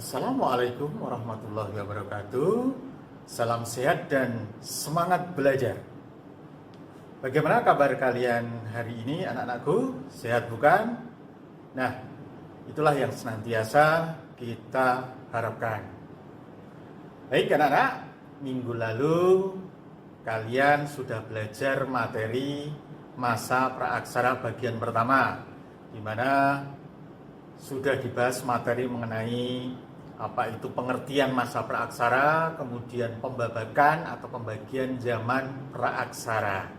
Assalamualaikum warahmatullahi wabarakatuh. Salam sehat dan semangat belajar. Bagaimana kabar kalian hari ini, anak-anakku? Sehat bukan? Nah, itulah yang senantiasa kita harapkan. Baik anak-anak, minggu lalu kalian sudah belajar materi masa praaksara bagian pertama, di mana sudah dibahas materi mengenai apa itu pengertian masa praaksara, kemudian pembabakan atau pembagian zaman praaksara.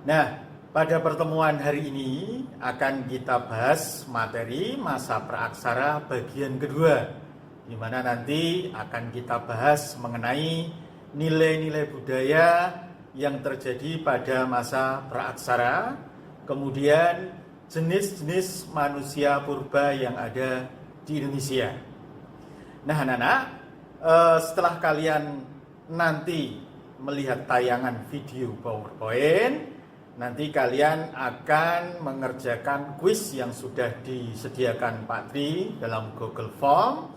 Nah, pada pertemuan hari ini akan kita bahas materi masa praaksara bagian kedua, di mana nanti akan kita bahas mengenai nilai-nilai budaya yang terjadi pada masa praaksara, kemudian jenis-jenis manusia purba yang ada di Indonesia. Nah, anak-anak, setelah kalian nanti melihat tayangan video PowerPoint, nanti kalian akan mengerjakan kuis yang sudah disediakan Pak Tri dalam Google Form,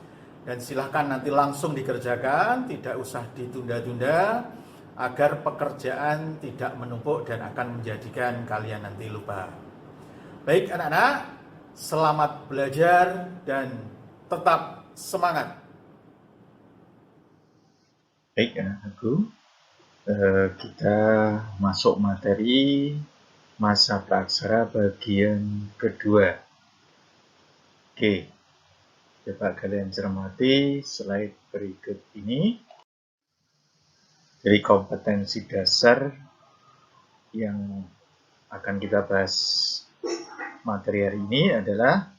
dan silahkan nanti langsung dikerjakan, tidak usah ditunda-tunda, agar pekerjaan tidak menumpuk dan akan menjadikan kalian nanti lupa. Baik anak-anak, selamat belajar dan tetap semangat. Baik anak-anakku, kita masuk materi masa praaksara bagian kedua. Oke, coba kalian cermati slide berikut ini. Jadi kompetensi dasar yang akan kita bahas materi hari ini adalah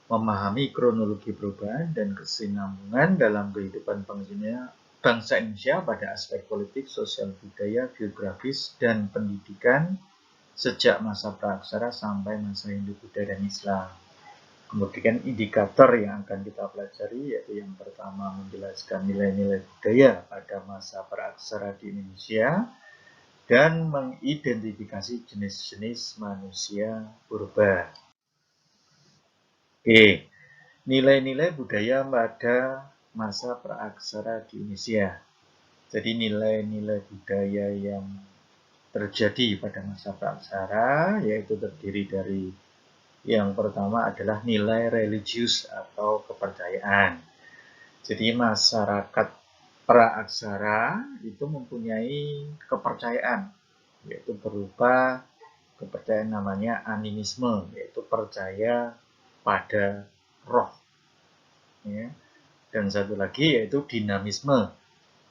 memahami kronologi perubahan dan kesinambungan dalam kehidupan bangsa Indonesia pada aspek politik, sosial, budaya, geografis, dan pendidikan sejak masa praaksara sampai masa Hindu-Buddha dan Islam. Kemudian indikator yang akan kita pelajari yaitu yang pertama menjelaskan nilai-nilai budaya pada masa praaksara di Indonesia dan mengidentifikasi jenis-jenis manusia purba. Oke, nilai-nilai budaya pada masa praaksara di Indonesia. Jadi nilai-nilai budaya yang terjadi pada masa praaksara yaitu terdiri dari yang pertama adalah nilai religius atau kepercayaan. Jadi masyarakat praaksara itu mempunyai kepercayaan, yaitu berupa kepercayaan namanya animisme, yaitu percaya pada roh. Ya. Dan satu lagi yaitu dinamisme,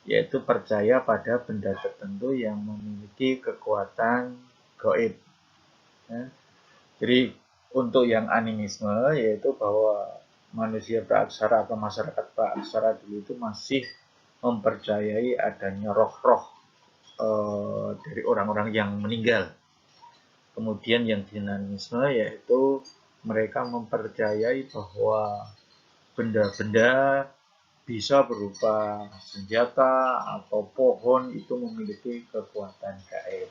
yaitu percaya pada benda tertentu yang memiliki kekuatan gaib. Ya. Jadi untuk yang animisme yaitu bahwa manusia praaksara atau masyarakat praaksara dulu itu masih mempercayai adanya roh-roh dari orang-orang yang meninggal. Kemudian yang dinamisme yaitu mereka mempercayai bahwa benda-benda bisa berupa senjata atau pohon itu memiliki kekuatan gaib.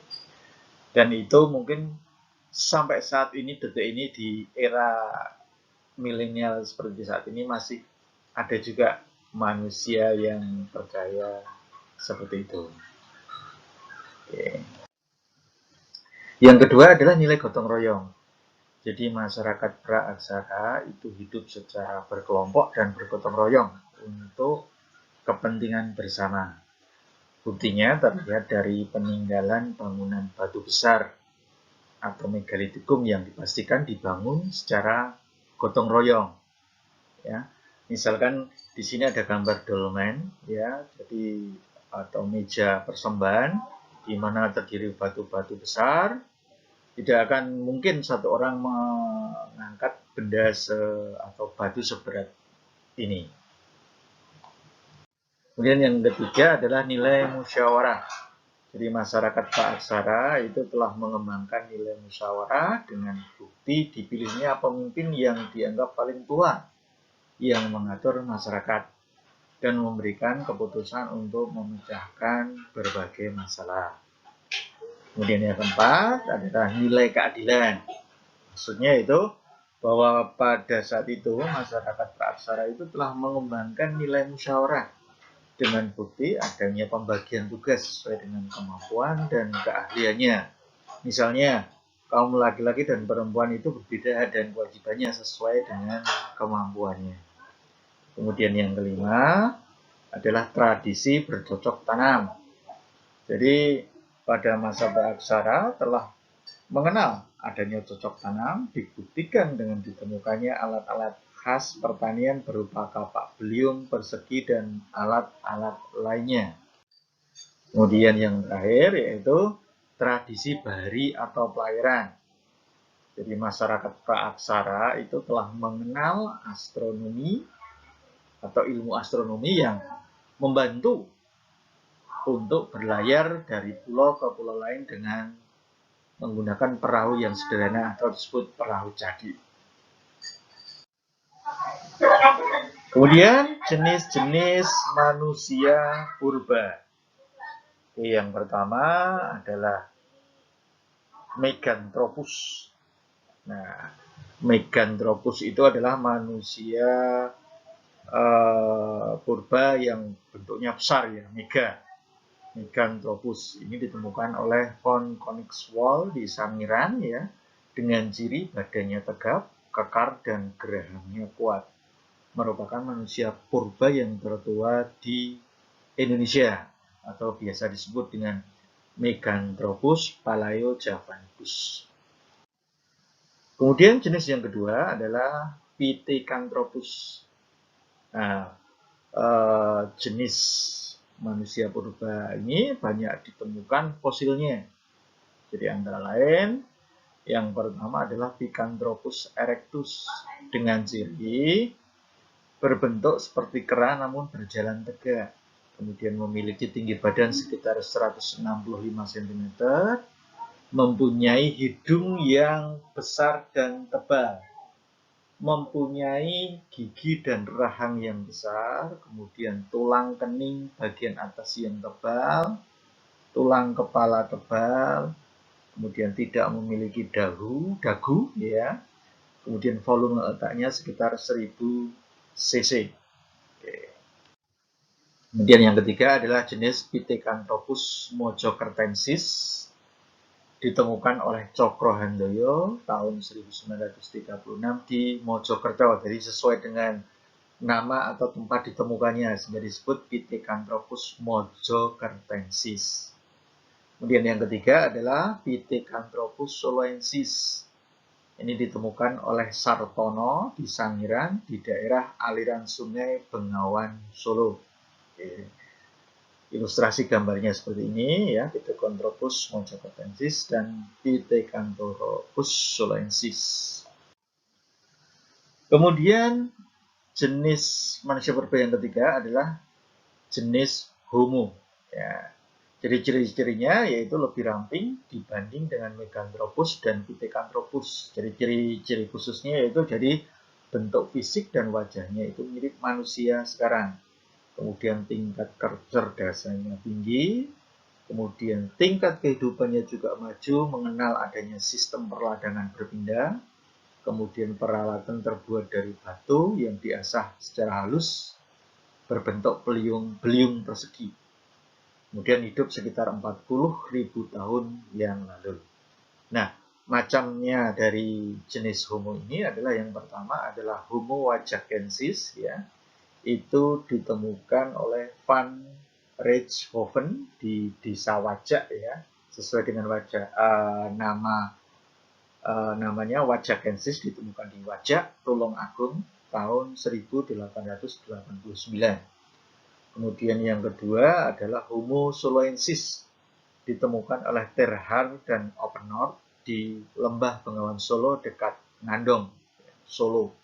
Dan itu mungkin sampai saat ini, detik ini di era milenial seperti saat ini masih ada juga manusia yang percaya seperti itu. Oke. Yang kedua adalah nilai gotong royong. Jadi masyarakat praaksara itu hidup secara berkelompok dan bergotong royong untuk kepentingan bersama. Buktinya terlihat dari peninggalan bangunan batu besar atau megalitikum yang dipastikan dibangun secara gotong royong. Ya, misalkan di sini ada gambar dolmen, ya, jadi atau meja persembahan di mana terdiri batu-batu besar. Tidak akan mungkin satu orang mengangkat benda atau batu seberat ini. Kemudian yang ketiga adalah nilai musyawarah. Jadi masyarakat praaksara itu telah mengembangkan nilai musyawarah dengan bukti dipilihnya pemimpin yang dianggap paling tua yang mengatur masyarakat dan memberikan keputusan untuk memecahkan berbagai masalah. Kemudian yang keempat adalah nilai keadilan. Maksudnya itu bahwa pada saat itu masyarakat praaksara itu telah mengembangkan nilai musyawarah dengan bukti adanya pembagian tugas sesuai dengan kemampuan dan keahliannya. Misalnya, kaum laki-laki dan perempuan itu berbeda dan kewajibannya sesuai dengan kemampuannya. Kemudian yang kelima adalah tradisi bercocok tanam. Jadi pada masa praaksara telah mengenal adanya cocok tanam, dibuktikan dengan ditemukannya alat-alat khas pertanian berupa kapak beliung, persegi, dan alat-alat lainnya. Kemudian yang terakhir yaitu tradisi bahari atau pelayaran. Jadi masyarakat praaksara itu telah mengenal astronomi atau ilmu astronomi yang membantu untuk berlayar dari pulau ke pulau lain dengan menggunakan perahu yang sederhana atau disebut perahu cadi. Kemudian jenis-jenis manusia purba. Yang pertama adalah Meganthropus. Nah, Meganthropus itu adalah manusia purba yang bentuknya besar ya, Meganthropus. Ini ditemukan oleh von Koenigswald di Sangiran ya, dengan ciri badannya tegap, kekar, dan gerahamnya kuat. Merupakan manusia purba yang tertua di Indonesia atau biasa disebut dengan Meganthropus palaeo-javanicus. Kemudian jenis yang kedua adalah Pithecanthropus. Nah, jenis manusia purba ini banyak ditemukan fosilnya. Jadi antara lain, yang pertama adalah Pithecanthropus erectus dengan ciri berbentuk seperti kera namun berjalan tegak. Kemudian memiliki tinggi badan sekitar 165 cm, mempunyai hidung yang besar dan tebal, mempunyai gigi dan rahang yang besar, kemudian tulang kening bagian atas yang tebal, tulang kepala tebal, kemudian tidak memiliki dagu ya, kemudian volume otaknya sekitar 1000 cc. Kemudian yang ketiga adalah jenis Pithecanthropus mojokertensis, ditemukan oleh Cokro Handoyo tahun 1936 di Mojokerto. Jadi sesuai dengan nama atau tempat ditemukannya sehingga disebut Pithecanthropus mojokertensis. Kemudian yang ketiga adalah Pithecanthropus soloensis. Ini ditemukan oleh Sartono di Sangiran di daerah aliran sungai Bengawan Solo. Ilustrasi gambarnya seperti ini ya, Pithecanthropus mojokertensis dan Pithecanthropus soloensis. Kemudian jenis manusia purba yang ketiga adalah jenis Homo. Ya. Jadi ciri-cirinya yaitu lebih ramping dibanding dengan Meganthropus dan Pithecanthropus. Jadi ciri-ciri khususnya yaitu jadi bentuk fisik dan wajahnya itu mirip manusia sekarang. Kemudian tingkat kecerdasannya tinggi, kemudian tingkat kehidupannya juga maju, mengenal adanya sistem perladangan berpindah, kemudian peralatan terbuat dari batu yang diasah secara halus, berbentuk beliung persegi. Kemudian hidup sekitar 40.000 tahun yang lalu. Nah, macamnya dari jenis Homo ini adalah yang pertama adalah Homo wajakensis ya. Itu ditemukan oleh Van Richthofen di desa Wajak ya, sesuai dengan namanya Wajakensis, ditemukan di Wajak, Tulungagung tahun 1889. Kemudian yang kedua adalah Homo soloensis, ditemukan oleh Terhar dan Oppenort di Lembah Bengawan Solo dekat Ngandong, Solo.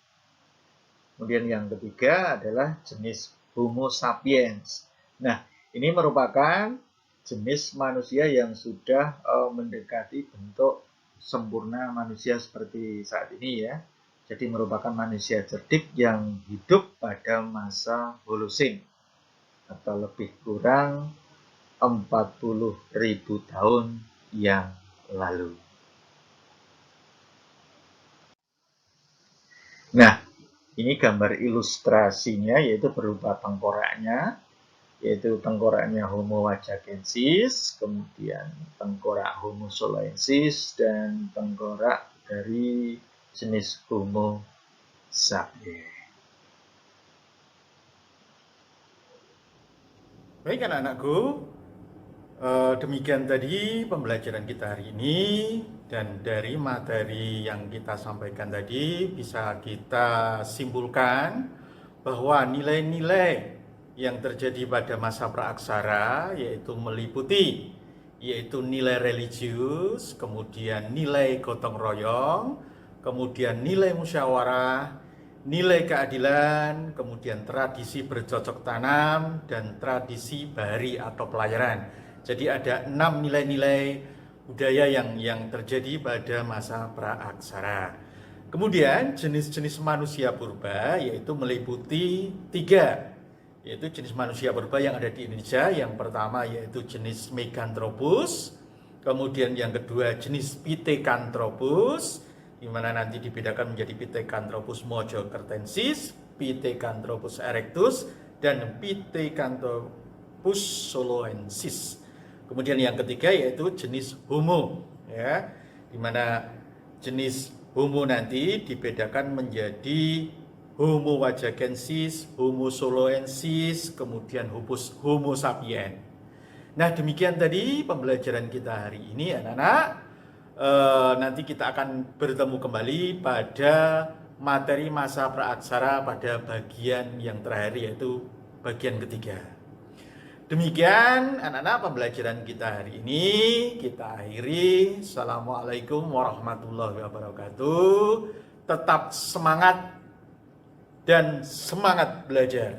Kemudian yang ketiga adalah jenis Homo sapiens. Nah, ini merupakan jenis manusia yang sudah mendekati bentuk sempurna manusia seperti saat ini ya. Jadi merupakan manusia cerdik yang hidup pada masa Holocene atau lebih kurang 40.000 tahun yang lalu. Nah, ini gambar ilustrasinya yaitu berupa tengkoraknya, yaitu tengkoraknya Homo wajakensis, kemudian tengkorak Homo soloensis, dan tengkorak dari jenis Homo sapiens. Baik anak-anakku, demikian tadi pembelajaran kita hari ini, dan dari materi yang kita sampaikan tadi bisa kita simpulkan bahwa nilai-nilai yang terjadi pada masa praaksara yaitu meliputi nilai religius, kemudian nilai gotong royong, kemudian nilai musyawarah, nilai keadilan, kemudian tradisi bercocok tanam, dan tradisi bahari atau pelayaran. Jadi ada 6 nilai-nilai budaya yang terjadi pada masa praaksara. Kemudian jenis-jenis manusia purba yaitu meliputi 3, yaitu jenis manusia purba yang ada di Indonesia. Yang pertama yaitu jenis Meganthropus, kemudian yang kedua jenis Pithecanthropus, di mana nanti dibedakan menjadi Pithecanthropus mojokertensis, Pithecanthropus erectus, dan Pithecanthropus soloensis. Kemudian yang ketiga yaitu jenis Homo, ya, di mana jenis Homo nanti dibedakan menjadi Homo wajakensis, Homo soloensis, kemudian Homo sapiens. Nah, demikian tadi pembelajaran kita hari ini, anak-anak. Nanti kita akan bertemu kembali pada materi masa praaksara pada bagian yang terakhir, yaitu bagian ketiga. Demikian anak-anak pembelajaran kita hari ini, kita akhiri. Assalamualaikum warahmatullahi wabarakatuh. Tetap semangat dan semangat belajar.